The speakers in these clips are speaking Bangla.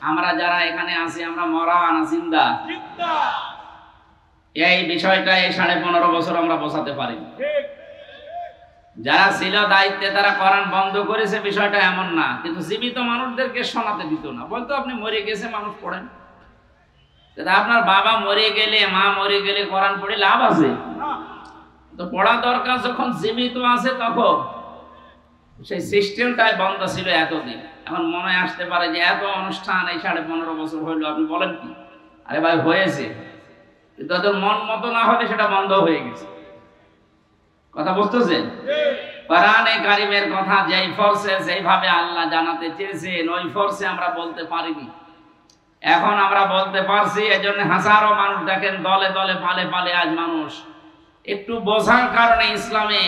আমরা যারা এখানে আছি আমরা মরা না জিন্দা? এই বিষয়টা এই 15.5 বছর আমরা বোঝাতে পারি। যারা ছিল দায়িত্বে তারা কোরআন বন্ধ করেছে, বিষয়টা এমন না, কিন্তু জীবিত মানুষদেরকে শোনাতে দিত না। বলতো আপনি মরে গেছে, মানুষ পড়েন। আপনার বাবা মরে গেলে, মা মরে গেলে কোরআন পড়ে লাভ আছে? তো পড়া দরকার যখন জীবিত আছে তখন। সেই সিস্টেমটাই বন্ধ ছিল এতদিন। এখন মনে আসতে পারে যে এত অনুষ্ঠান এই 15.5 বছর হইলো, আপনি বলেন কি? আরে ভাই হয়েছে, কিন্তু তাদের মন মতো না হলে সেটা বন্ধ হয়ে গেছে। কথা বুঝতেছেন? কোরআনে কারিমের কথা যেই ফোর্সে যেইভাবে আল্লাহ জানাতে চেয়েছেন ওই ফোর্সে আমরা বলতে পারিনি। এখন আমরা বলতে পারছি, এজন্য হাজারো মানুষ দেখেন দলে দলে পালে পালে আজ মানুষ একটু বোঝার কারণে ইসলামে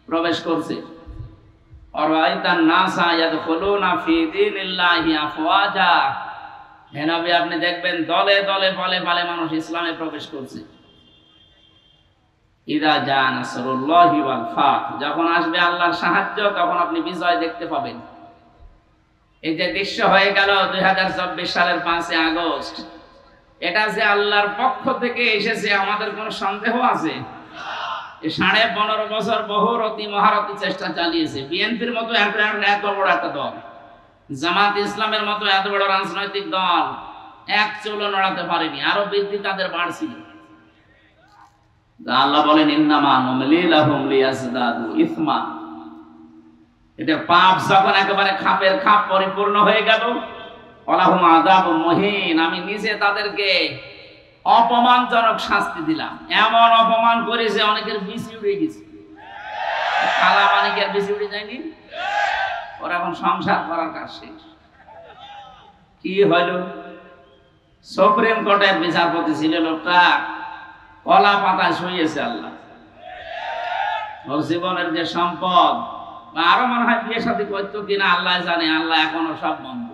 প্রবেশ করছে। আপনি দেখবেন দলে দলে পালে পালে মানুষ ইসলামে প্রবেশ করছে। যখন আসবে আল্লাহর সাহায্য তখন আপনি বিজয় দেখতে পাবেন। এই যে দৃশ্য হয়ে গেল 2024 সালের 5 আগস্ট, এটা যে আল্লাহর পক্ষ থেকে এসেছে আমাদের কোনো সন্দেহ আছে? 15.5 বছর বহুরতি মহারতি চেষ্টা চালিয়েছে। বিএনপির মতো এত বড় একটা দল, জামাত ইসলামের মতো এত বড় রাজনৈতিক দল এক চুলও নড়াতে পারেনি, আরো বৃদ্ধি তাদের বাড়ছিল। আল্লাহ বলেন ইন্নামা নুমলি লাহুম লিয়াজদাদু ইসমা। এটা পাপ যখন একেবারে খাপের খাপ পরিপূর্ণ হয়ে গেল, ওয়ালাহুম আযাবুম মুহিন, আমি নিজে তাদেরকে অপমানজনক শাস্তি দিলাম। এমন অপমান করেছে অনেকের বিসি উড়ে গেছে। খালা মানিকের বিসি উড়ে যায়নি? ওরা এখন সংসার করার কাজ শেষ। কি হইল? সুপ্রিম কোর্টের বিচারপতি ছিল লোকটা, কলা পাতায় শুয়েছে। আল্লাহ ওর জীবনের যে সম্পদ, আরো মনে হয় বিয়ে সাথে করতো কিনা আল্লাহ জানে, আল্লাহ এখনো সব বন্ধ।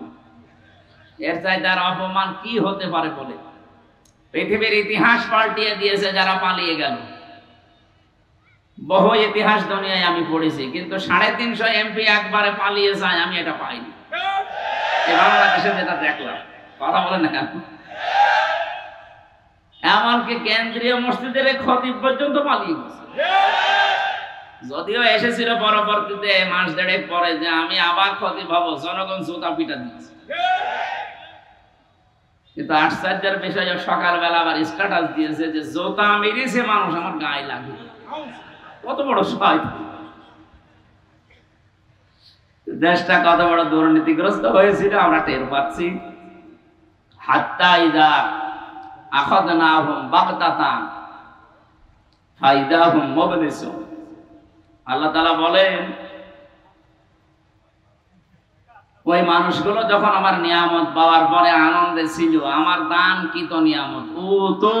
এর চাইতে আর অপমান কি হতে পারে বলে? পৃথিবীর ইতিহাস পাল্টিয়ে দিয়েছে যারা পালিয়ে গেল। বহু ইতিহাস দুনিয়ায় আমি পড়েছি, কিন্তু 350 এমপি একবারে পালিয়ে যায় আমি এটা পাইনি। বাংলাদেশে যেটা দেখলাম, কথা বলেন না কেন? এমনকি কেন্দ্রীয় মসজিদের খতিব পর্যন্ত পালিয়ে গেছে। যদিও এসেছিল পরবর্তীতে মাস 1.5 পরে যে আমি আবার খতিব হব, জনগণ জুতা পিটা দিয়েছে। কিন্তু আশ্চর্যের বিষয়, সকালবেলা আবার স্ট্যাটাস দিয়েছে যে জুতা মেরেছে মানুষ আমার গায়ে লাগে। কত বড় শয়তান! দেশটা কত বড় দুর্নীতিগ্রস্ত হয়েছিল আমরা টের পাচ্ছি। হাত্তা ইযা আখাযনাহুম বাগতাতান ফাইদাহুম মুবলিসুন। আল্লাহ তাআলা বলেন ওই মানুষগুলো যখন আমার নিয়ামত পাওয়ার পরে আনন্দে ছিল, আমার দান কি তো নিয়ামত, ও তো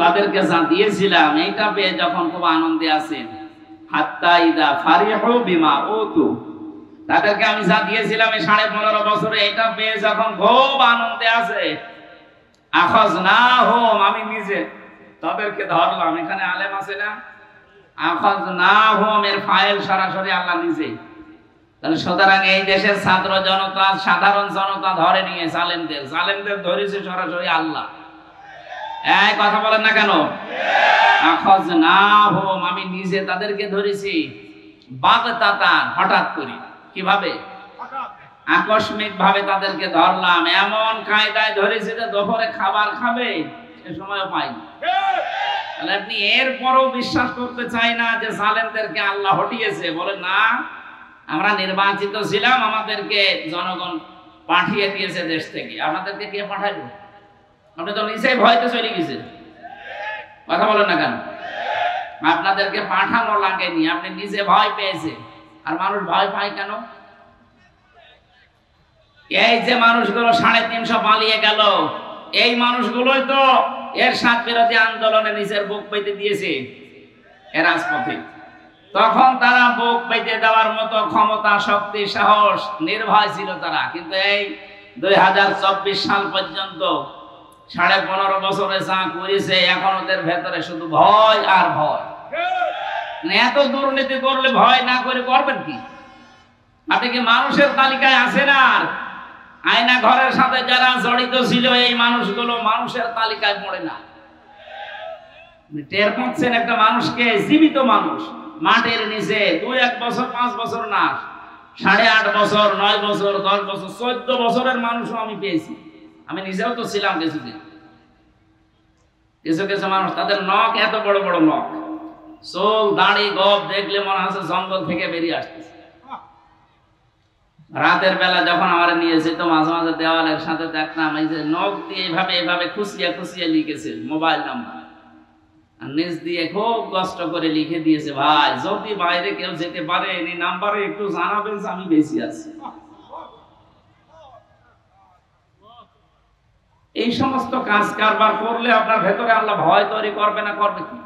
তাদেরকে যা দিয়েছিলাম এইটা পেয়ে যখন খুব আনন্দে আছে। হাত্তা ইযা ফারিহু বিমা উতু, তাদেরকে আমি যা দিয়েছিলাম এই 15.5 বছরে এটা পেয়ে যখন খুব আনন্দে আছে। আখাযনাহুম, আমি নিজে তাদেরকে ধরলাম। এখানে আলেম আছে না? আখাযনাহুম এর ফাইল সরাসরি আল্লাহ নিজে। তাহলে সুতরাং এই দেশের ছাত্র জনতা, সাধারণ জনতা ধরে নিয়ে জালেমদের, জালেমদের ধরেছে সরাসরি আল্লাহ। এই কথা বলেন না কেন? আখাযনাহুম, আমি নিজে তাদেরকে ধরেছি। বাগতাতান, হঠাৎ করে। কিভাবে? আকস্মিক ভাবে তাদেরকে ধরলাম। এমন কায়দায় ধরেছে যে দুপুরে খাবার খাবে সে সময়ও পাইনি। তাহলে আপনি এরপরও বিশ্বাস করতে চাই না যে জালেমদেরকে আল্লাহ হটিয়েছে? বলেন না, আমরা নির্বাচিত ছিলাম, আমাদেরকে জনগণ পাঠিয়ে দিয়েছে দেশ থেকে। আপনাদেরকে কে পাঠাইলো? আপনি তো নিজেই ভয়তে চলে গেছেন। কথা বলেন না কেন? আপনাদেরকে পাঠানো লাগেনি, আপনি নিজে ভয় পেয়েছে। আর মানুষ ভয় পায় কেন? এই যে মানুষগুলো 350 পালিয়ে গেল, এই মানুষগুলোই তো এরশাদ বিরোধী আন্দোলনে নিজের বুক পেতে দিয়েছে এ রাজপথে। তখন তারা বুক পেতে দেওয়ার মতো ক্ষমতা, শক্তি, সাহস, নির্ভয় ছিল তারা। কিন্তু এই 2024 সাল পর্যন্ত 15.5 বছরে যা করেছে, এখন ওদের ভেতরে শুধু ভয় আর ভয়। এত দুর্নীতি করলে ভয় না করে করবেন কি? আপনি কি মানুষের তালিকায় আছেন? আর আয়না ঘরের সাথে যারা জড়িত ছিল এই মানুষগুলো মানুষের তালিকায় পড়ে না। টের পাচ্ছেন একটা মানুষকে, জীবিত মানুষ মাটির নিচে 2-1 বছর 5 বছর না, 8.5 বছর 9 বছর 10 বছর 14 বছরের মানুষও আমি পেয়েছি। আমি নিজেও তো ছিলাম কিছুদিন। কিছু কিছু মানুষ তাদের নখ এত বড় বড় নখ, চোখ দাড়ি গপ দেখলে মনে হচ্ছে জঙ্গল থেকে বেরিয়ে আসতেছে। রাতের বেলা যখন আমার নিয়েছে তো মাঝে মাঝে দেওয়ালের সাথে দেখতাম এই যে নখ দিয়ে এইভাবে এইভাবে খুশিয়ে খুশিয়ে লিখেছে মোবাইল নাম্বার, আর নিচ দিয়ে খুব কষ্ট করে লিখে দিয়েছে, ভাই যদি বাইরে কেউ যেতে পারে এই নাম্বারে একটু জানাবেন আমি বেশি আছি। এই সমস্ত কাজ কারবার করলে আপনার ভেতরে আল্লাহ ভয় তৈরি করবে না, করবে কি?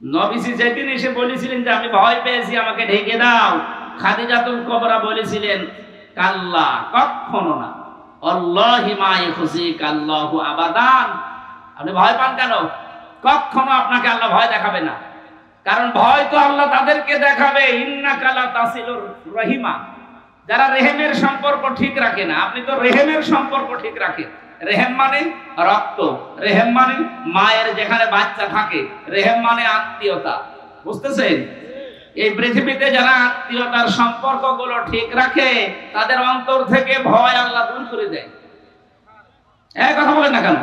নবীজি যেদিন এসে বলেছিলেন যে আমি ভয় পেয়েছি আমাকে ঢেকে দাও, খাদিজাতুল কুবরা বলেছিলেন কাল্লা, কখনো না, আল্লাহি মা ইখজিকা আল্লাহু আবাদান। আপনি ভয় পান কেন? কখনো আপনাকে আল্লাহ ভয় দেখাবে না, কারণ ভয় তো আল্লাহ তাদেরকে দেখাবে ইন্নাকা লা তাসিলুর রহিমা, যারা রেহেমের সম্পর্ক ঠিক রাখে না। আপনি তো রেহেমের সম্পর্ক ঠিক রাখেন। রেহেম মানে রক্ত, রেহেম মানে মায়ের যেখানে বাচ্চা থাকে, রেহেম মানে আত্মীয়তা। বুঝতেছেন? এই পৃথিবীতে যারা আত্মীয়তার সম্পর্কগুলো ঠিক রাখে তাদের অন্তর থেকে ভয় আল্লাহ দূর করে দেয়। এই কথা বলেন না কেন?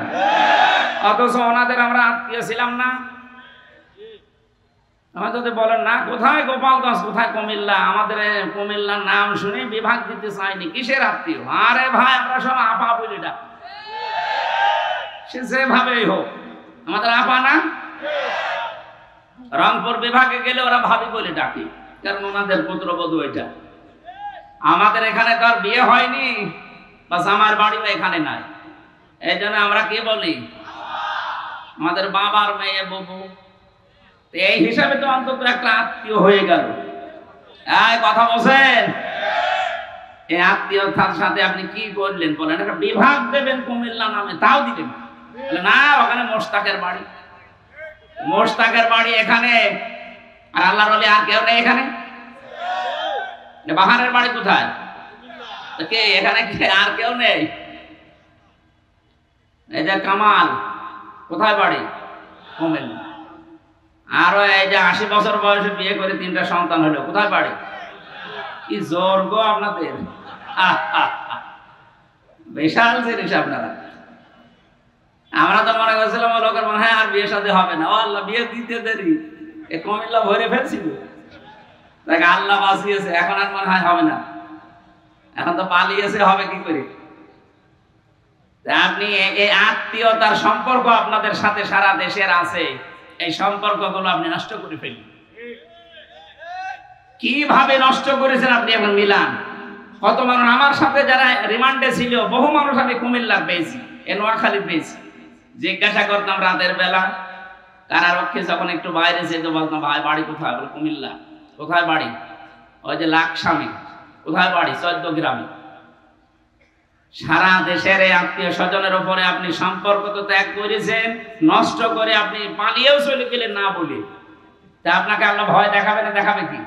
অথচ ওনাদের আমরা আত্মীয় ছিলাম না। আমার যদি বলেন না কোথায় গোপালগঞ্জ কোথায় কুমিল্লা, আমাদের কুমিল্লার নাম শুনে বিভাগ দিতে চাইনি, কিসের আত্মীয়? আরে ভাই আমরা সব আপা বলি ডাক, সে যেভাবেই হোক আমাদের আপা না। রংপুর বিভাগে গেলে ওরা ভাবি বলে ডাকি, কারণ ওনাদের পুত্রবধূ এটা। আমাদের এখানে তো আর বিয়ে হয়নি, বাস আমার বাড়িও এখানে নাই, এই জন্য আমরা কি বলি আমাদের বাবার মেয়ে বউ। এই হিসাবে তো অন্তত একটা আত্মীয় হয়ে গেল। এই কথা বলছেন? এই আত্মীয়তার সাথে আপনি কি করলেন বলেন? একটা বিভাগ দেবেন কুমিল্লা নামে, তাও দিলেন না। ওখানে মোশতাকের বাড়ি, মোশতাকের বাড়ি এখানে, আর আল্লাহর ওলি আর কেউ নেই এখানে। বাহারের বাড়ি কোথায়? কে এখানে? আর কেউ নেই। এই যে কামাল কোথায় বাড়ি? কুমিল্লা। আরো এই যে 80 বছর বয়সে বিয়ে করে 3টা সন্তান হলো, কোথায় বাড়ি? কি জোর গো আপনাদের, বিশাল জিনিস আপনারা। আমরা তো মনে করছিলাম লোকের মনে হয় আর বিয়ে শাদী হবে না, ও আল্লাহ বিয়ে দিতে দেরি, এ কুমিল্লা ভরে ফেলছিল, দেখ আল্লাহ বাঁচিয়েছে, এখন আর মনে হয় হবে না, এখন তো পালিয়েছে, হবে কি করে? আপনি এই আত্মীয়তার সম্পর্ক আপনাদের সাথে সারা দেশের আছে, এই সম্পর্কগুলো আপনি নষ্ট করে ফেললেন। কিভাবে নষ্ট করেছেন আপনি এখন মিলান। কত মানুষ আমার সাথে যারা রিমান্ডে ছিল, বহু মানুষ আমি কুমিল্লার পেয়েছি, নোয়াখালী পেয়েছি। জিজ্ঞাসা করতাম রাতের বেলা কারারক্ষী যখন একটু বাইরে যেত, বলতাম ভাই বাড়ি কোথায়? বলে কুমিল্লা। কোথায় বাড়ি? ওই যে লাকসামে। কোথায় বাড়ি? 14 গ্রামে। সারা দেশের এই আত্মীয় স্বজনের উপরে আপনি সম্পর্ক তো ত্যাগ করেছেন, নষ্ট করে আপনি পালিয়েও চলে গেলেন না বলে, তা আপনাকে আল্লাহ ভয় দেখাবে না? দেখাবে কি?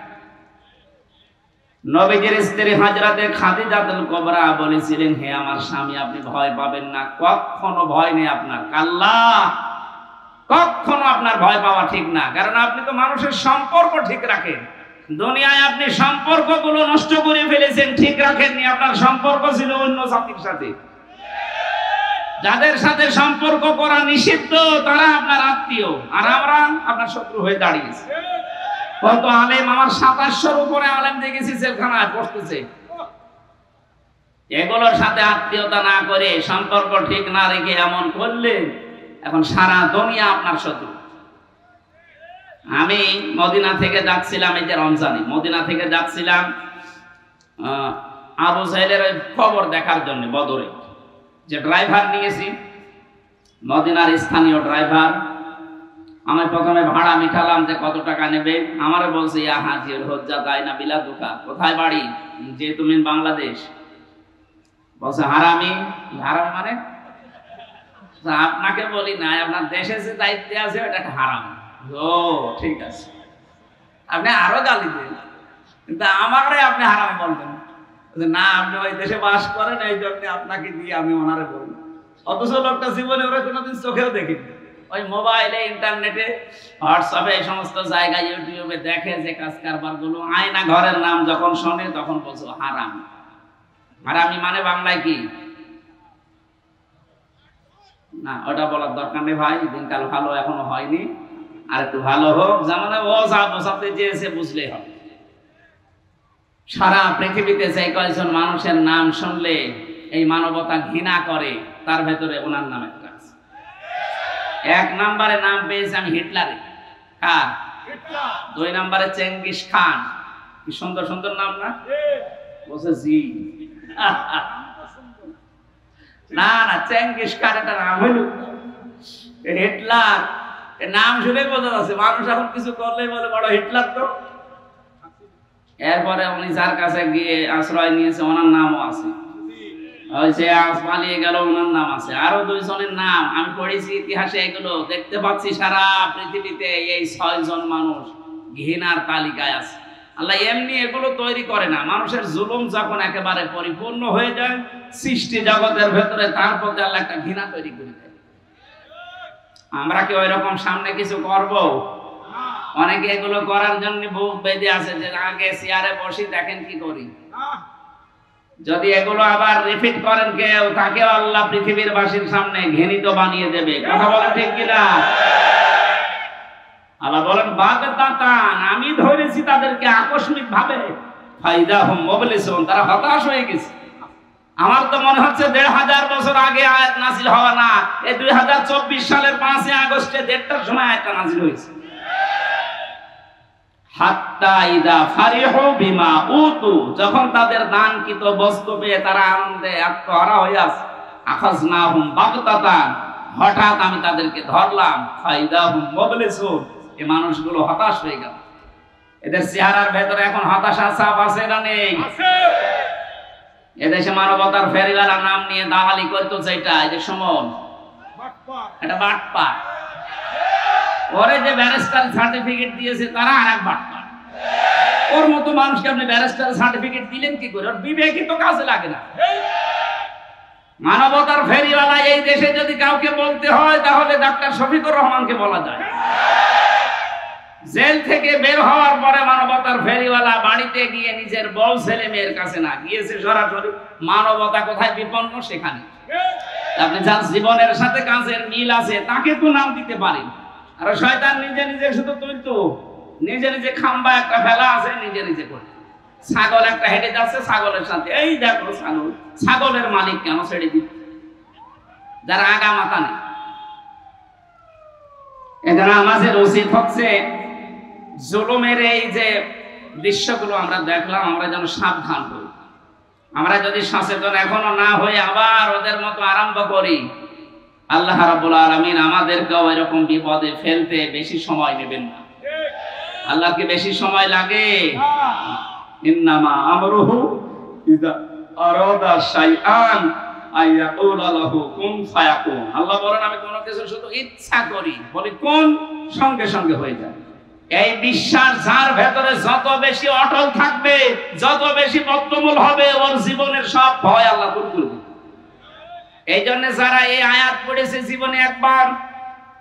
নবীজির স্ত্রী হযরতে খাদিজাতুল কুবরা বলেছিলেন, হে আমার স্বামী আপনি ভয় পাবেন না, কখনো ভয় নেই আপনার। কাল্লা, কখনো আপনার ভয় পাওয়া ঠিক না, কারণ আপনি তো মানুষের সম্পর্ক ঠিক রাখেন। দুনিয়ায় আপনি সম্পর্কগুলো নষ্ট করে ফেলেছেন, ঠিক রাখেননি। আপনার সম্পর্ক ছিল অন্য জাতির সাথে, যাদের সাথে সম্পর্ক করা নিষিদ্ধ তারা আপনার আত্মীয়, আর আমরা আপনার শত্রু হয়ে দাঁড়িয়েছি। কত আলেম, আমার 2700-র উপরে আলেম দেখেছি জেলখানায় পড়তেছে। এগুলোর সাথে আত্মীয়তা না করে, সম্পর্ক ঠিক না রেখে এমন করলে এখন সারা দুনিয়া আপনার শত্রু। আমি মদিনা থেকে যাচ্ছিলাম, এই যে রমজানে মদিনা থেকে যাচ্ছিলাম আবু জাহেলের খবর দেখার জন্য। বদরে যে ড্রাইভার নিয়েছি, মদিনার স্থানীয় ড্রাইভার, আমি প্রথমে ভাড়া মিঠালাম যে কত টাকা নেবে। আমারও বলছে ইয়া হাজির হজ্জা দায়না বিলাদুকা। কোথায় বাড়ি? যে তুমি বাংলাদেশ। বলছে হারামি। হারামি মানে? আপনাকে বলি না, আপনার দেশে যে দায়িত্বে আছে ওটা একটা হারাম। ও ঠিক আছে, আপনি আরো গালি দেন, কিন্তু আমাকে আপনি হারামি বলবেন। না আপনি ওই দেশে বাস করেন এই জন্য আপনাকে দিয়ে আমি ওনারে বলি। অথচ লোকটা জীবনে ওরা কোনোদিন চোখেও দেখিনি। ওই মোবাইলে, ইন্টারনেটে, হোয়াটসঅ্যাপে, এই সমস্ত জায়গায়, ইউটিউবে দেখে যে কাজ কারবার গুলো। আয়না ঘরের নাম যখন শোনে তখন বলছো হারাম। হারামি মানে বাংলায় কি? না ওটা বলার দরকার নেই ভাই, দিনকাল ভালো এখনো হয়নি, আর একটু ভালো হোক। জামানে ও যা বোঝাতে চেয়েছে বুঝলেই হবে। সারা পৃথিবীতে যে কয়েকজন মানুষের নাম শুনলে এই মানবতা ঘৃণা করে, তার ভেতরে ওনার নাম একটা আছে। 1 নম্বরে নাম পেয়েছে আমি হিটলারে। কার? 2 নম্বরে চেঙ্গিস খান। কি সুন্দর সুন্দর নাম না? বলছে জি। না না, চেঙ্গিস খান একটা নাম হইল। হিটলার নাম শুনে বোঝা যাচ্ছে মানুষ এখন কিছু করলেই বলে বড় হিটলার। তো এরপরে উনি যার কাছে গিয়ে আশ্রয় নিয়েছে ওনার নামও আছে, ওই যে আজ পালিয়ে গেল ওনার নাম আছে। আরো 2 জনের নাম আমি পড়েছি ইতিহাসে, এগুলো দেখতে পাচ্ছি সারা পৃথিবীতে এই 6 জন মানুষ ঘৃণার তালিকায় আছে। আল্লাহ এমনি এগুলো তৈরি করে না, মানুষের জুলুম যখন একেবারে পরিপূর্ণ হয়ে যায় সৃষ্টি জগতের ভেতরে, তার প্রতি আল্লাহ একটা ঘৃণা তৈরি করে দেয়। আমরা কি ওই রকম সামনে কিছু করব? অনেকে এগুলো করার জন্য বুক বেঁধে আছে যে আগে চেয়ারে বসি দেখেন কি করি। যদি এগুলো আবার রিপিট করেন কেউ, তাকে আল্লাহ পৃথিবীর বাসীর সামনে ঘৃণিত বানিয়ে দেবে। কথা বলেন ঠিক কিনা? আল্লাহ বলেন বাগদাতান, আমি ধরেছি তাদেরকে আকস্মিক ভাবে, ফাইদাহুম মুবলিসুন, তারা হতাশ হয়ে গেছে। আমার তো মনে হচ্ছে 1500 বছর আগে আয়াত নাযিল হওয়া না, এই 2024 সালের 5 আগস্টে 1:30টার সময় আয়াতটা নাযিল হয়েছে। হাত্তা ইদা ফারিহু বিমা উতু, যখন তাদের দানকৃত বস্তু পেয়ে তারা আনন্দে আত্মহারা হয়ে আছে, আখাযনাহুম বাগতাতান, হঠাৎ আমি তাদেরকে ধরলাম, ফাইদাহুম মুবলিসুন, এই মানুষগুলো হতাশ হয়ে গেল। এদের চেহারার ভেতরে এখন হতাশার ছাপ আছে না নেই? আছে। এদেশে মানবতার ফেরিওয়ালা নাম নিয়ে দালালি করতো, যেটা এই যে সুমন, এটা বাটপার। ওরে যে ব্যারিস্টার সার্টিফিকেট দিয়েছে তারা আরেক বাটপার। ওর মতো মানুষকে আপনি ব্যারিস্টার সার্টিফিকেট দিলেন কি করে? ওর বিবেকই তো কাজে লাগে না। মানবতার ফেরিওয়ালা এই দেশে যদি কাউকে বলতে হয় তাহলে ডাক্তার শফিকুর রহমানকে বলা যায়। জেল থেকে বের হওয়ার পরে মানবতার ফেরিওয়ালা বাড়িতে গিয়ে নিজের বউ ছেলে মেয়ের কাছে না গিয়েছে, সরাসরি মানবতা কোথায় বিপন্ন সেখানে। আপনি যার জীবনের সাথে কাজের মিল আছে তাকে তো নাম দিতে পারেন। আর শয়তান নিজে নিজে শুধু তুলতো, নিজে নিজে খাম্বা একটা ফেলা আছে, নিজে নিজে করে। ছাগল একটা হেঁটে যাচ্ছে, ছাগলের সাথে এই দেখো ছাগল, ছাগলের মালিক কেন ছেড়ে দিত? যারা আগা মাথা নেই। এখানে আমাদের উচিত হচ্ছে জুলুমের এই যে দৃশ্যগুলো আমরা দেখলাম, আমরা যেন সাবধান হই। আমরা যদি সচেতন এখনো না হয়ে আবার ওদের মতো আরম্ভ করি, আল্লাহ রাব্বুল আলামিন আমাদেরকে এরকম বিপদে ফেলতে বেশি সময় নেবেন না। আল্লাহকে বেশি সময় লাগে? ইন্নামা আমরুহু ইযা আরাদা শাইআন আইয়াকুলা লাহু কুন ফায়াকুন। আল্লাহ বলেন আমি কোনো কিছু শুধু ইচ্ছা করি, বলি কোন, সঙ্গে সঙ্গে হয়ে যায়। এই বিশ্বাস যার ভেতরে যত বেশি অটল থাকবে, যত বেশি বদ্ধমূল হবে, ওর জীবনের সব ভয় আল্লাহ দূর করে দেবে। এই জন্য যারা এই আয়াত পড়েছে জীবনে একবার,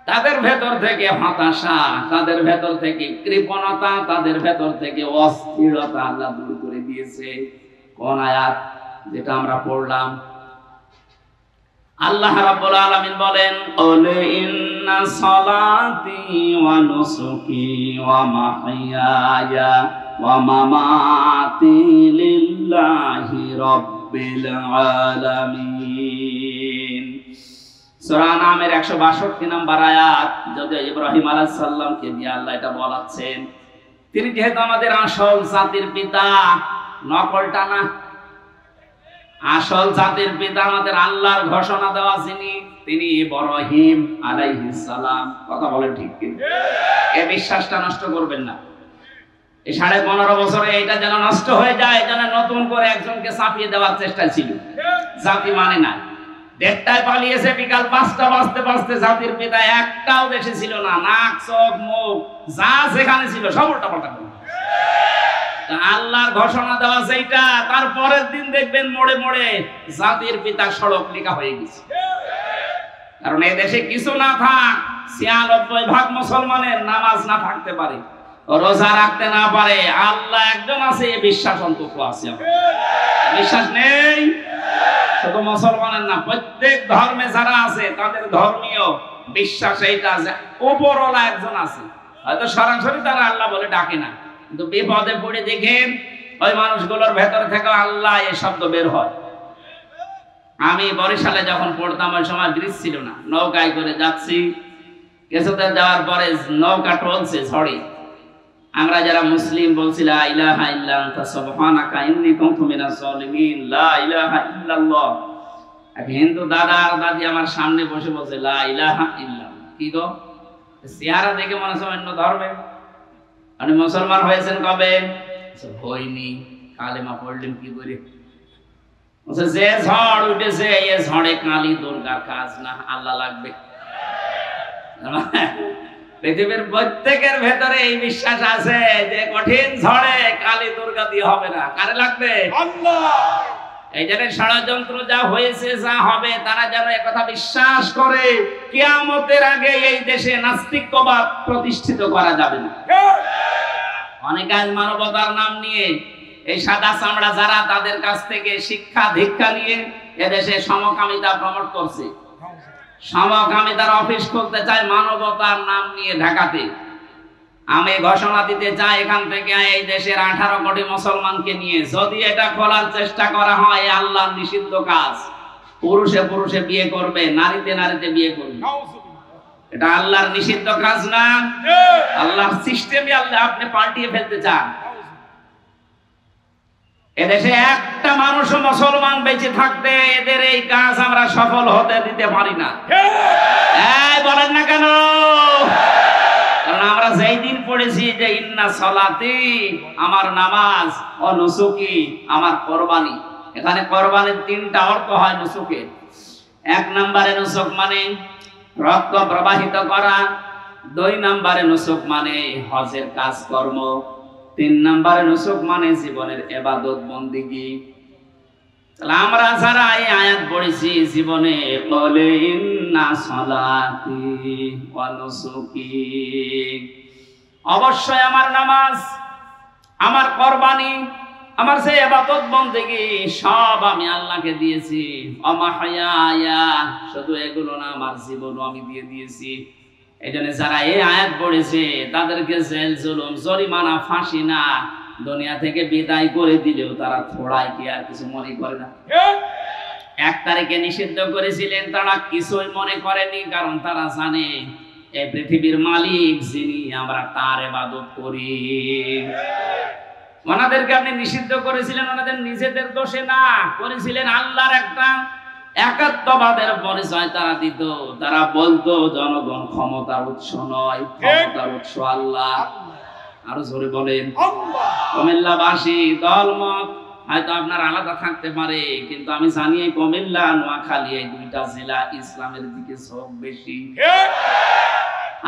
তাদের ভেতর থেকে হতাশা, তাদের ভেতর থেকে কৃপণতা, তাদের ভেতর থেকে অস্থিরতা আল্লাহ দূর করে দিয়েছে। কোন আয়াত? যেটা আমরা পড়লাম। আল্লাহ রাব্বুল আলামিন বলেন, কুল ইন্না সালাতি ওয়া নুসুকি ওয়া মাহইয়ায়া ওয়া মামাতি লিল্লাহি রাব্বিল আলামিন। সূরা নামের 162 নম্বর আয়াত। যদি ইব্রাহিম আলাইহিস সালামকে দিয়ে আল্লাহ এটা বলাচ্ছেন, তিনি যেহেতু আমাদের আসল জাতির পিতা, নকলটা না, আসল জাতির পিতা, আমাদের আল্লাহর ঘোষণা দেওয়া তিনি ইব্রাহিম আলাইহিস সালাম। কথা বলেন ঠিক কি? এই বিশ্বাসটা নষ্ট করবেন না। এই 15.5 বছরে এটা যেন নষ্ট হয়ে যায়, যেন নতুন করে একজনকে চাপিয়ে দেওয়ার চেষ্টা ছিল। জাতি মানে না, 1:30টায় পালিয়েছে, বিকাল 5টা বাজতে বাজতে জাতির পিতা একটাও দেশে ছিল না। নাক চোখ মুখ যা যেখানে ছিল সব উল্টাপাল্টা। আল্লাহর ঘোষণা দেওয়া সেইটা, তারপরের দিন দেখবেন মোড়ে মোড়ে জাতির পিতা সড়ক লেখা হয়ে গেছে। কারণ এই দেশে কিছু না থাক, ৯৬% মুসলমানের নামাজ না থাকতে পারে, রোজা রাখতে না পারে, আল্লাহ একজন আছে এই বিশ্বাস অন্তত আছে। বিশ্বাস নেই শুধু মুসলমানের না, প্রত্যেক ধর্মে যারা আছে তাদের ধর্মীয় বিশ্বাস এইটা যে উপরওয়ালা একজন আছে। হয়তো সরাসরি তারা আল্লাহ বলে ডাকে না, কিন্তু বিপদে পড়ে দেখেন ওই মানুষগুলোর ভেতর থেকে আল্লাহ এই শব্দ বের হয়। আমি বরিশালে যখন পড়তাম ওই সময় ব্রিজ ছিল না, নৌকায় করে যাচ্ছি, কিছুদিন যাওয়ার পরে নৌকা টলছে ঝড়ে। আমরা যারা মুসলিম বলছি লা ইলাহা ইল্লা আনতা সুবহানাকা ইন্নী কুনতু মিনাজ জালিমিন, লা ইলাহা ইল্লাল্লাহ। এক হিন্দু দাদা আর দাদি আমার সামনে বসে বলছে লা ইলাহা ইল্লাল্লাহ। কি গো, চেহারা দেখে মনে হচ্ছে অন্য ধর্মে। আপনি মুসলমান হয়েছেন কবে? হইনি। কালেমা পড়লেন কি করে? যে ঝড় উঠেছে এ ঝড়ে কালী দুর্গার কাজ না, আল্লাহ লাগবে। পৃথিবীর প্রত্যেকের ভেতরে এই বিশ্বাস আছে যে কঠিন ঝড়ে কালী দুর্গা দিয়ে হবে না, কারে লাগবে? আল্লাহ। এই জন্য ষড়যন্ত্র যা হয়েছে যা হবে, তারা যেন একথা বিশ্বাস করে কিয়ামতের আগে এই দেশে নাস্তিক্যবাদ প্রতিষ্ঠিত করা যাবে না। অনেক আজ মানবতার নাম নিয়ে এই সাদা চামড়া যারা, তাদের কাছ থেকে শিক্ষা দীক্ষা নিয়ে এদেশে সমকামিতা প্রমোট করছে, সমকামিতার অফিস খুলতে চায় মানবতার নাম নিয়ে ঢাকাতে। আমি ঘোষণা দিতে চাই এখান থেকে এই দেশের 18 কোটি মুসলমানকে নিয়ে যদি এটা খোলার চেষ্টা করা হয়, আল্লাহর নিষিদ্ধ কাজ। পুরুষে পুরুষে বিয়ে করবে, নারীতে নারীতে বিয়ে করবে, এটা আল্লাহর নিষিদ্ধ কাজ না। আল্লাহর সিস্টেমে আল্লাহ আপনি পাল্টিয়ে ফেলতে চান। এদেশে একটা মানুষও মুসলমান বেঁচে থাকতে এদের এই কাজ আমরা সফল হতে দিতে পারি না। বলেন না কেন? কারণ আমরা যেই দিন পড়েছি যে ইন্না সলাতি, আমার নামাজ, ও নুসুকি, আমার কোরবানি। এখানে কোরবানির 3টা অর্থ হয় নুসুকের। 1 নম্বরে নুসুক মানে রক্ত প্রবাহিত করা, 2 নম্বরে নুসুক মানে হজের কাজকর্ম, 3 নম্বরে নুসুক মানে জীবনের ইবাদত বন্দেগী। তাহলে আমরা যারা এই আয়াত পড়েছি জীবনে, বলে ইন্না সলাতি ওয়া নুসুকি, অবশ্যই আমার নামাজ, আমার কোরবানি, আমার সেই ইবাদত বন্দেগী সব আমি আল্লাহকে দিয়েছি। অমাহইয়া, শুধু এগুলো না, আমার জীবনও আমি দিয়ে দিয়েছি। এই জন্য যারা এই আয়াত পড়েছে তাদেরকে জেল জুলুম জরিমানা ফাঁসি না, দুনিয়া থেকে বিদায় করে দিলেও তারা থোড়ায় কি আর কিছু মনে করে না। 1 তারিখে নিষিদ্ধ করেছিলেন, তারা কিছুই মনে করেনি, কারণ তারা জানে এই পৃথিবীর মালিক যিনি, আমরা তার ইবাদত করি। ওনাদেরকে আপনি নিষিদ্ধ করেছিলেন ওনাদের নিজেদের দোষে না, করেছিলেন আল্লাহর একটা একাত্মবাদের পরিচয় তারা দিত। তারা বলতো জনগণ ক্ষমতার উৎস নয়, ক্ষমতার উৎস আল্লাহ। আরো জোরে বলেন। কুমিল্লাবাসী দলমত হয়তো আপনার আলাদা থাকতে পারে, কিন্তু আমি জানি এই কুমিল্লা, নোয়াখালী এই 2টা জেলা ইসলামের দিকে ঝোঁক বেশি।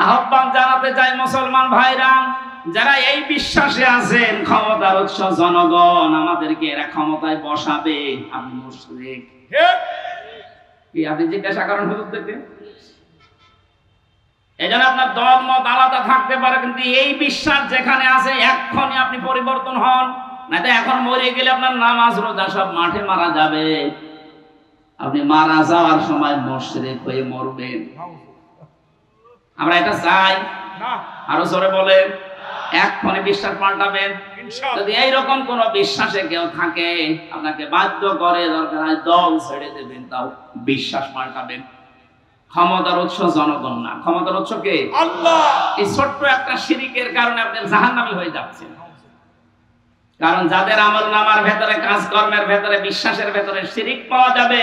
আহ্বান জানাতে চাই মুসলমান ভাইরা, যারা এই বিশ্বাসে আছেন ক্ষমতার উৎস জনগণ, আমাদেরকে এরা ক্ষমতায় বসাবে, আপনি মুশরিক। আপনি জিজ্ঞাসা করেন হুজুর থেকে। এই জন্য আপনার দল মত আলাদা থাকতে পারে, কিন্তু এই বিশ্বাস যেখানে আছে এক্ষুনি আপনি পরিবর্তন হন, না তো এখন মরে গেলে আপনার নামাজ রোজা সব মাঠে মারা যাবে। আপনি মারা যাওয়ার সময় মুশরিক হয়ে মরবেন। আমরা এটা চাই না। আরো জোরে বলেন। এক্ষুনি বিশ্বাস পাল্টাবেন। যদি এইরকম কোন বিশ্বাসে কেউ থাকে, আপনাকে বাধ্য করে দরকার হয় দল ছেড়ে দেবেন, তাও বিশ্বাস পাল্টাবেন। ক্ষমতার উৎস জনগণ না, ক্ষমতার উৎস কে? আল্লাহ। এই ছোট্ট একটা শিরকের কারণে আপনি জাহান্নামী হয়ে যাচ্ছেন। কারণ যাদের আমল নামার ভেতরে, কাজকর্মের ভেতরে, বিশ্বাসের ভেতরে শিরক পাওয়া যাবে,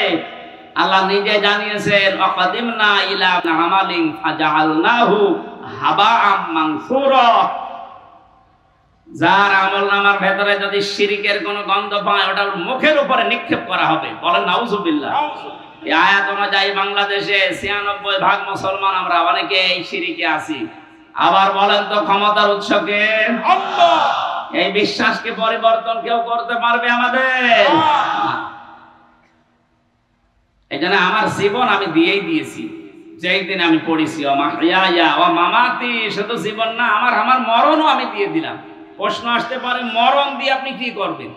আল্লাহ নিজে জানিয়েছেন অকাদিমনা ইলা আমালিন ফাজাআলনাহু হাবাআম মানসুরা। যার আমল নামার ভেতরে যদি শিরকের কোনো গন্ধ পায়, ওটা মুখের উপরে নিক্ষেপ করা হবে। বলেন নাউজুবিল্লাহ। এই আয়াত অনুযায়ী বাংলাদেশে 96% মুসলমান আমরা, অনেকে এই শিরকে আছি। আবার বলেন তো ক্ষমতার উৎস কে? আল্লাহ। এই বিশ্বাসকে পরিবর্তন কেউ করতে পারবে আমাদের? এই জন্য আমার জীবন আমি দিয়েই দিয়েছি। যেই দিন আমি পড়েছি ও মাহিয়া ও মামাতি, শুধু জীবন না, আমার মরণও আমি দিয়ে দিলাম। প্রশ্ন আসতে পারে মরণ দিয়ে আপনি কি করবেন?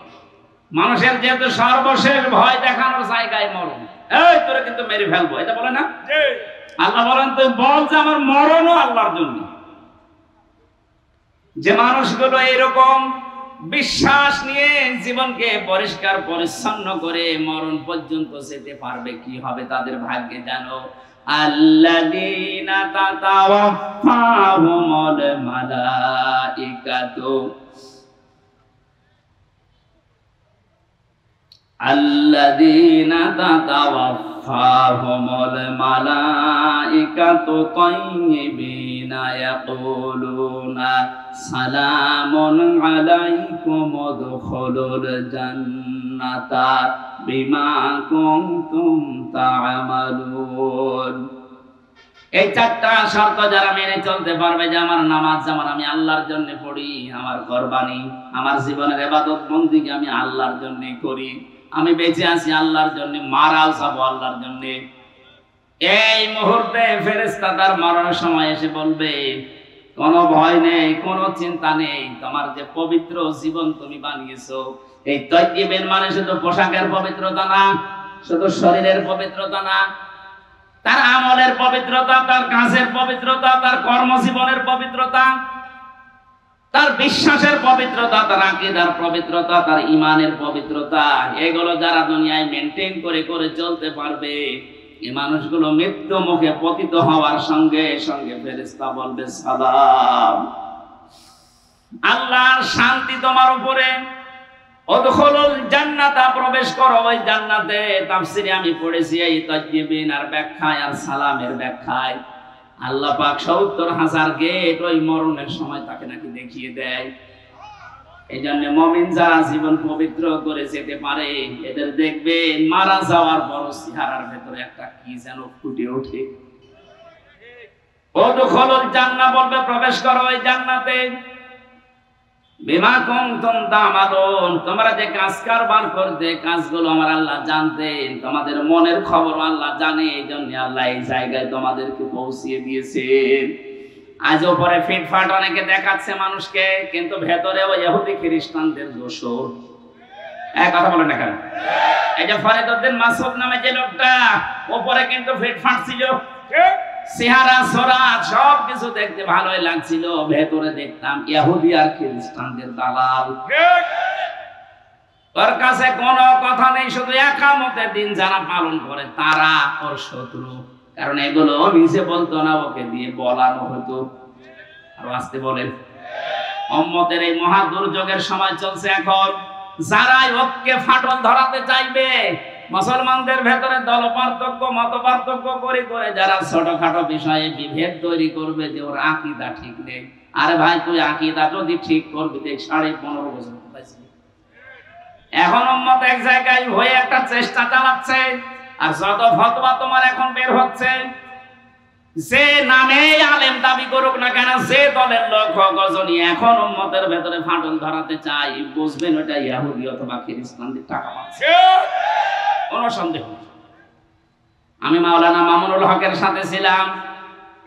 মানুষের যেহেতু সর্বশেষ ভয় দেখানোর জায়গায় মরণ, এই তোরা কিন্তু মেরে ফেলবো, এটা বলে না? আল্লাহ বলেন তুই বল যে আমার মরণও আল্লাহর জন্য। যে মানুষগুলো এরকম বিশ্বাস নিয়ে জীবনকে পরিষ্কার পরিচ্ছন্ন করে মরণ পর্যন্ত যেতে পারবে, কি হবে তাদের ভাগ্যে জানো? আল্লাযীনা তাতাওয়াফাহুমুল মালাইকাতু আল্লাযীনা তাতাওয়াফাহুমুল মালাইকাতু তাইয়্যিবিনা ইয়াকুলুনা সালামুন আলাইকুম উদখুলুল জান্নাতা বিমা কুনতুম তা'মালুন। এই চারটা শর্ত যারা মেনে চলতে পারবে, যে আমার নামাজ যেমন আমি আল্লাহর জন্য পড়ি, আমার কুরবানি, আমার জীবনের ইবাদত বন্দেগী আমি আল্লাহর জন্য করি, আমি বেঁচে আছি আল্লাহর জন্য, মারাও যাব আল্লাহর জন্য, এই মুহূর্তে ফেরেশতা তার মরণের সময় এসে বলবে কোনো ভয় নেই, কোনো চিন্তা নেই, তোমার যে পবিত্র জীবন তুমি বানিয়েছো। এই তাইয়্যিবিন মানে শুধু পোশাকের পবিত্রতা না, শুধু শরীরের পবিত্রতা না, তার আমলের পবিত্রতা, তার কাজের পবিত্রতা, তার কর্মজীবনের পবিত্রতা, তার বিশ্বাসের পবিত্রতা, তার আকীদার পবিত্রতা, তার ঈমানের পবিত্রতা, এগুলো যারা দুনিয়ায় মেইনটেইন করে করে চলতে পারবে, এই মানুষগুলো মৃত্যু মুখে পতিত হওয়ার সঙ্গে সঙ্গে ফেরেশতা বলবে সালাম, আল্লাহর শান্তি তোমার উপরে, উদখুলুল জান্নাতা প্রবেশ করো ওই জান্নাতে। তাফসীরে আমি পড়েছি এই তাইয়্যিবিন আর ব্যাখ্যায় আর সালামের ব্যাখ্যায় আল্লাহ পাক ৭০,০০০ গেট ওই মরণের সময় তাকে নাকি দেখিয়ে দেয়। এই জন্য মুমিন যারা জীবন পবিত্র করে যেতে পারে, এদের দেখবেন মারা যাওয়ার পর চেহারার ভেতরে একটা কি যেন ফুটে ওঠে। উদখুলুল জান্নাহ বলবে প্রবেশ করো ওই জান্নাতে, বিমা কুনতুম তা'মালুন, তোমরা যে কাজ কারবার করতে, কাজগুলো আমার আল্লাহ জানতেন, তোমাদের মনের খবর আল্লাহ জানে, এই জন্য আল্লাহ এই জায়গায় তোমাদেরকে পৌঁছিয়ে দিয়েছেন। আজ উপরে ফিটফাট অনেকে দেখাচ্ছে মানুষকে, কিন্তু ভেতরে ওই ইহুদি খ্রিস্টানদের দোসর। এক কথা বলেন না কেন? এই যে ফরিদউদ্দিন মাসউদ নামে যে লোকটা, উপরে কিন্তু ফিটফাট ছিল, চেহারা সোরাত সব কিছু দেখতে ভালোই লাগছিল, ভেতরে দেখতাম ইহুদি আর খ্রিস্টানদের দালাল। ওর কাছে কোনো কথা নেই, শুধু একামতের দিন যারা পালন করে তারা ওর শত্রু, কারণ এগুলো নিজে বলতো না, ওকে দিয়ে বলানো হতো। আর আসতে বলেন, উম্মতের এই মহা দুর্যোগের সময় চলছে এখন, যারাই ওকে ফাটল ধরাতে চাইবে, মুসলমানদের ভেতরে দল পার্থক্য, মত পার্থক্য করে করে যারা ছোটখাটো বিষয়ে বিভেদ তৈরি করবে যে ওর আকীদা ঠিক নেই, আরে ভাই তুই আকীদা যদি ঠিক করবি, 15.5 বছর পাইছি। এখন উম্মত এক জায়গায় হয়ে একটা চেষ্টা চালাচ্ছে, আর যত ফতোয়া তোমার এখন বের হচ্ছে, যে নামে আলেম দাবি করুক না কেন, যে দলের লোক হোক, গজনী এখন উম্মতের ভেতরে ফাটল ধরাতে চাই, বুঝবেন ওটা ইহুদি অথবা খ্রিস্টানদের টাকা পাচ্ছে, কোনো সন্দেহ নেই। আমি মাওলানা মামুনুল হকের সাথে ছিলাম,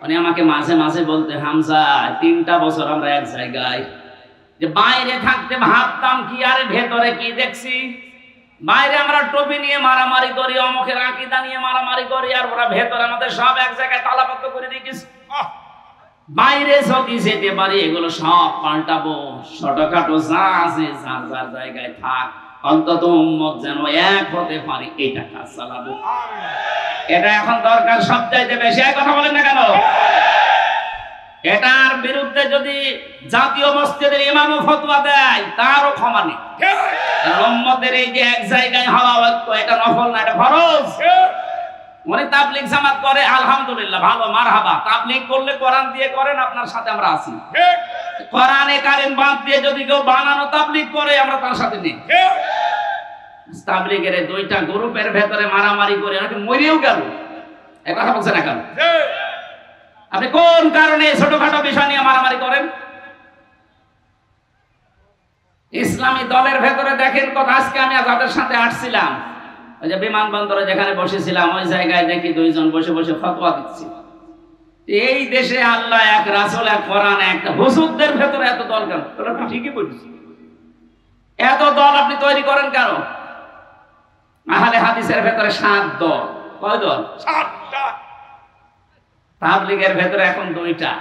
উনি আমাকে মাঝে মাঝে বলতে, হামজা 3টা বছর আমরা এক জায়গায়, যে বাইরে থাকতে ভাবতাম কি আরে ভেতরে কি দেখছি, বাইরে আমরা টুপি নিয়ে মারামারি করি, অমুকের আকীদা নিয়ে মারামারি করি, আর ওরা ভেতরে আমাদের সব এক জায়গায় তালাবদ্ধ করে রেখেছে। বাইরে যদি যেতে পারি এগুলো সব পাল্টাবো, ছোটখাটো যা আছে যার যার জায়গায় থাক, অন্তত উম্মত যেন এক হতে পারি, এইটা কাজ চালাবো। এটা এখন দরকার সব চাইতে বেশি, এক কথা বলেন না কেন? এটার বিরুদ্ধে যদি জাতীয় মসজিদের ইমামও ফতোয়া দেয়, তারও ক্ষমা নেই। উম্মতের এই যে এক জায়গায় হওয়া, এটা নফল না, এটা ফরজ। উনি তাবলীগ জামাত করে, আলহামদুলিল্লাহ, ভালো, মারহাবা। তাবলীগ করলে কোরআন দিয়ে করেন, আপনার সাথে আমরা আছি। কোরআনে কারিম বাদ দিয়ে যদি কেউ বানানো তাবলীগ করে, আমরা তার সাথে নেই। তাবলীগের 2টা গ্রুপের ভেতরে মারামারি করে অনেকে মরেও গেল, এই কথা বলছেন না কেন? আপনি কোন কারণে ছোটখাটো বিষয় নিয়ে মারামারি করেন? ইসলামী দলের ভেতরে দেখেন কথা, আজকে আমি যাদের সাথে আসছিলাম ওই যে বিমানবন্দরে যেখানে বসেছিলাম ওই জায়গায় দেখি দুইজন বসে বসে ফতোয়া দিচ্ছি। এই দেশে আল্লাহ এক, রাসূল এক, কোরআন একটা, হুজুরদের ভেতরে এত দল কেন? আপনি ঠিকই বলছেন, এত দল আপনি তৈরি করেন কেন? আহলে হাদিসের ভেতরে 7 দল। কয় দল? 7টা। তাবলীগের ভেতরে এখন 2টা।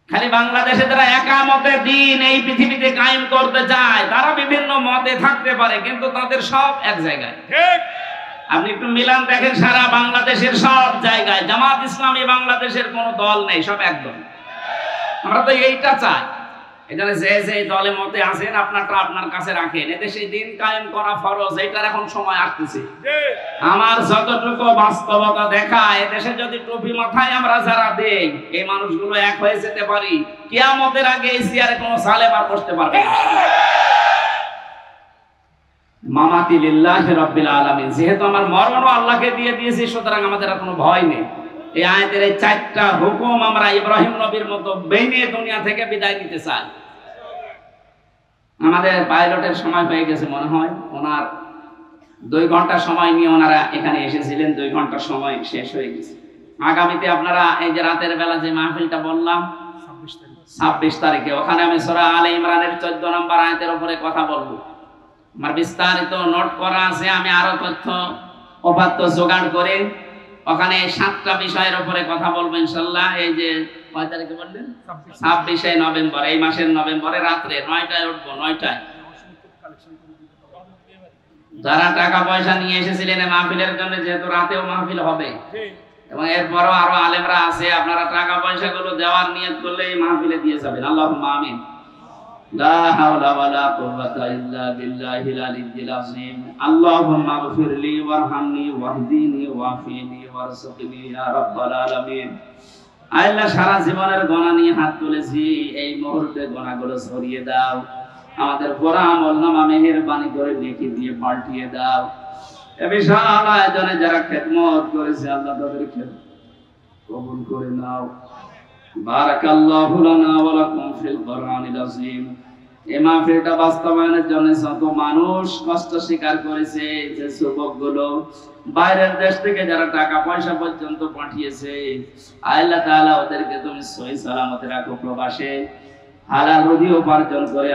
খালি বাংলাদেশে যারা একামতে দ্বীন এই পৃথিবীতে কায়েম করতে চায় তারা বিভিন্ন মতে থাকতে পারে, কিন্তু তাদের সব এক জায়গায়। ঠিক। আপনি একটু মিলান দেখেন, সারা বাংলাদেশের সব জায়গায় জামাত ইসলামী বাংলাদেশের কোনো দল নেই, সব একদম। আমরা তো এইটা চাই। এখানে যে দলে মতে আছেন আপনারটা আপনার কাছে রাখেন। এদেশে দিন কায়েম করা ফরজ, এটার এখন সময় আসতেছে। আমার যতটুকু বাস্তবতা দেখা, এদেশে যদি টুপি মাথায় আমরা যারা দেই এই মানুষগুলো এক হয়ে যেতে পারি, কিয়ামতের আগে এই চেয়ারে কোনো সালেম আর বসতে পারবে না। মামাতি লিল্লাহি রাব্বিল আলামিন, যেহেতু আমার মরণও আল্লাহকে দিয়ে দিয়েছি, সুতরাং আমাদের আর কোনো ভয় নেই। এই আয়াতের এই 4টা হুকুম আমরা ইব্রাহিম নবীর মতো বেনে দুনিয়া থেকে বিদায় নিতে চাই। আমাদের পাইলটের সময় হয়ে গেছে মনে হয়, ওনার 2 ঘন্টা সময় নিয়ে ওনারা এখানে এসেছিলেন, 2 ঘন্টা সময় শেষ হয়ে গেছে। আগামীতে আপনারা এই যে রাতের বেলা যে মাহফিলটা বললাম 26 তারিখে, ওখানে আমি সূরা আলে ইমরানের 14 নম্বর আয়াতের উপরে কথা বলবো। আমার বিস্তারিত নোট করা আছে, আমি আরো তথ্য উপাত্ত জোগাড় করে ওখানে 7টা বিষয়ের উপরে কথা বলবো ইনশাআল্লাহ। এই যে কয় তারিখে বললেন? 26 নভেম্বর, এই মাসের নভেম্বরে রাত্রে 9টায় উঠবো। 9টায় যারা টাকা পয়সা নিয়ে এসেছিলেন এই মাহফিলের জন্য, যেহেতু রাতেও মাহফিল হবে এবং এরপরও আরো আলেমরা আছে, আপনারা টাকা পয়সা গুলো দেওয়ার নিয়ত করলে এই মাহফিলে দিয়ে যাবেন। আল্লাহুম্মা আমিন। লা হাওলা ওয়ালা কুওয়াতা ইল্লা বিল্লাহিল আলিয়্যিল আযীম। আল্লাহুম্মা ইগফিরলি ওয়ারহামনি ওয়াহদিনি ওয়াফিনি ওয়ারযুকনি ইয়া রাব্বাল আলামিন। আল্লাহ, সারা জীবনের গুনাহ নিয়ে হাত তুলেছি, এই মুহূর্তে গুনাহগুলো সরিয়ে দাও। আমাদের পুরা আমলনামা মেহেরবানি করে নেকি দিয়ে পাল্টিয়ে দাও। এই বিশাল আয়োজনে যারা খেদমত করেছে আল্লাহ তাদের খেদমত কবুল করে নাও। বারাকাল্লাহু লানা ওয়া লাকুম ফিল কোরআনিল আযীম। এই মাহফিলটা বাস্তবায়নের জন্য যত মানুষ কষ্ট স্বীকার করেছে, যে যুবকগুলো বাইরের দেশ থেকে যারা টাকা পয়সা পর্যন্ত পাঠিয়েছে, আল্লাহ তাআলা ওদেরকে তুমি সহি সালামতে রাখো, প্রবাসে হালাল রুজি উপার্জন করে